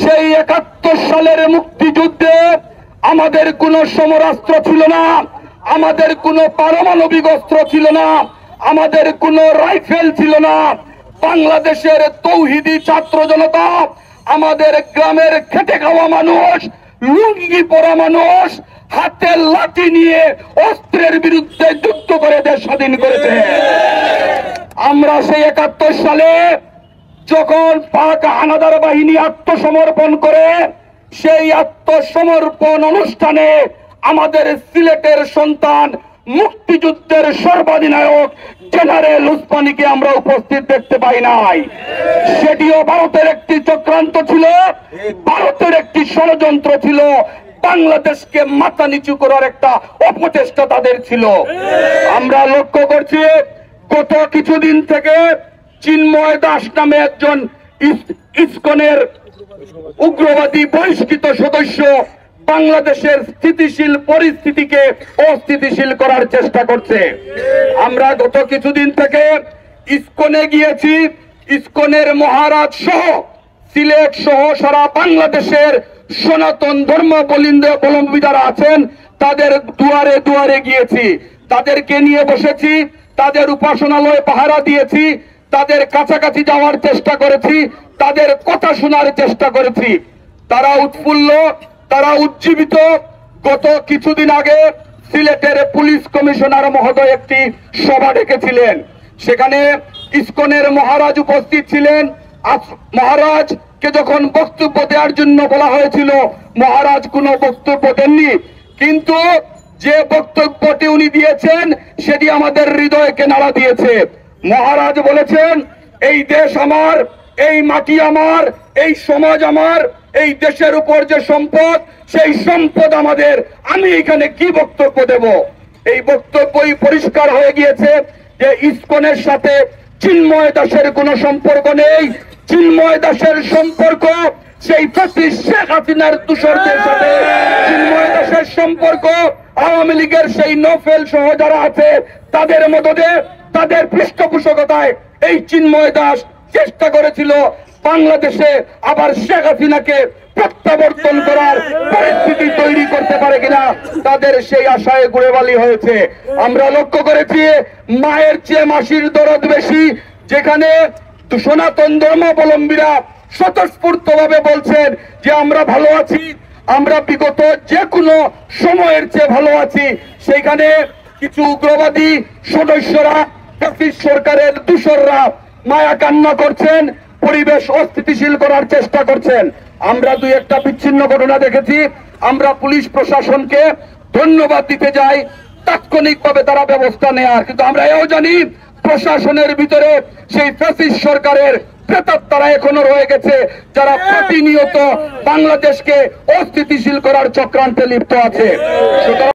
সেই 71 সালের মুক্তিযুদ্ধে আমাদের কোনো সমরাস্ত্র ছিল না, আমাদের কোনো পারমাণবিক অস্ত্র ছিল না, আমাদের কোনো রাইফেল ছিল না। বাংলাদেশের তৌহিদি ছাত্র জনতা, আমাদের গ্রামের খেটে খাওয়া মানুষ, লুঙ্গি পরা মানুষ হাতে লাঠি নিয়ে অস্ত্রের বিরুদ্ধে যুদ্ধ করে দেশ স্বাধীন করেছে। আমরা সেই 71 সালে যখন পাক হানাদার বাহিনী আত্মসমর্পণ করে, সেই আত্মসমর্পণ অনুষ্ঠানে আমাদের সিলেটের সন্তান মুক্তিযুদ্ধের সর্বাধিনায়ক জেনারেল উসমানীকে আমরা উপস্থিত দেখতে পাই নাই। সেটিও ভারতের একটি চক্রান্ত ছিল, ভারতের একটি ষড়যন্ত্র ছিল, বাংলাদেশকে মাথা নিচু করার একটা অপচেষ্টা তাদের ছিল। আমরা লক্ষ্য করছি গত কিছুদিন থেকে চিন্ময় দাস নামে একজন ইসকনের উগ্রবাদী বহিষ্কৃত সদস্য বাংলাদেশের স্থিতিশীল পরিস্থিতিকে অস্থিতিশীল করার চেষ্টা করছে। আমরা গত কিছুদিন থেকে ইসকনে গিয়েছি। ইসকনের মহারাজ সহ সিলেট সহ সারা বাংলাদেশের সনাতন ধর্মাবলম্বী যারা আছেন তাদের দুয়ারে দুয়ারে গিয়েছি, তাদেরকে নিয়ে বসেছি, তাদের উপাসনালয়ে পাহারা দিয়েছি, তাদের কাছাকাছি যাওয়ার চেষ্টা করেছি, তাদের কথা শোনার চেষ্টা করেছি। তারা উৎফুল্ল, তারা উজ্জীবিত। গত কিছুদিন আগে সিলেটের পুলিশ কমিশনার মহোদয় একটি সভা ডেকেছিলেন, সেখানে ইসকনের মহারাজ উপস্থিত ছিলেন। মহারাজকে যখন বক্তব্য দেওয়ার জন্য বলা হয়েছিল, মহারাজ কোনো বক্তব্য দেননি, কিন্তু যে বক্তব্যটি উনি দিয়েছেন সেটি আমাদের হৃদয়কে নাড়া দিয়েছে। মহারাজ বলেছেন, এই দেশ আমার, এই মাটি আমার, এই সমাজ আমার, এই দেশের উপর যে সম্পদ, সেই সম্পদ আমাদের, আমি এখানে কি বক্তব্য দেব? এই বক্তব্যই পরিষ্কার হয়ে গিয়েছে যে ইসকনের সাথে চিন্ময় দাসের কোনো সম্পর্ক নেই। চিন্ময় দাসের সম্পর্ক সেই ফ্যাসিস্ট শেখ হাসিনার দূষরদের সাথে। চিন্ময় দাসের সম্পর্ক আওয়ামী লীগের সেই নফেল সহ যারা আছে তাদের মদদে, তাদের পৃষ্ঠপোষকতায় এই চিন্ময় দাস চেষ্টা করেছিল বাংলাদেশে আবার শেখ হাসিনাকে প্রত্যাবর্তন করার পরিস্থিতি তৈরি করতে পারে কিনা, তাদের সেই আশায় গুড়েবালি হয়েছে। আমরা লক্ষ্য করেছি মায়ের চেয়ে মাসির দরদ বেশি, যেখানে সনাতন ধর্মাবলম্বীরা স্বতঃস্ফূর্ত ভাবে বলছেন যে আমরা ভালো আছি, আমরা বিগত যে কোনো সময়ের চেয়ে ভালো আছি, সেইখানে কিছু উগ্রবাদী সদস্যরা, ফ্যাসিস্ট সরকারের দূষররা মায়া কান্না করছেন, পরিবেশ অস্থিতিশীল করার চেষ্টা করছেন। আমরা দুই একটা বিচ্ছিন্ন ঘটনা দেখেছি। আমরা পুলিশ প্রশাসনকে ধন্যবাদ দিতে যাই তাৎক্ষণিকভাবে তারা ব্যবস্থা নেয়ার, কিন্তু আমরা এও জানি প্রশাসনের ভিতরে সেই ফ্যাসিস্ট সরকারের প্রেতাত্মারা এখনো রয়ে গেছে, যারা প্রতিনিয়ত বাংলাদেশকে অস্থিতিশীল করার চক্রান্তে লিপ্ত আছে।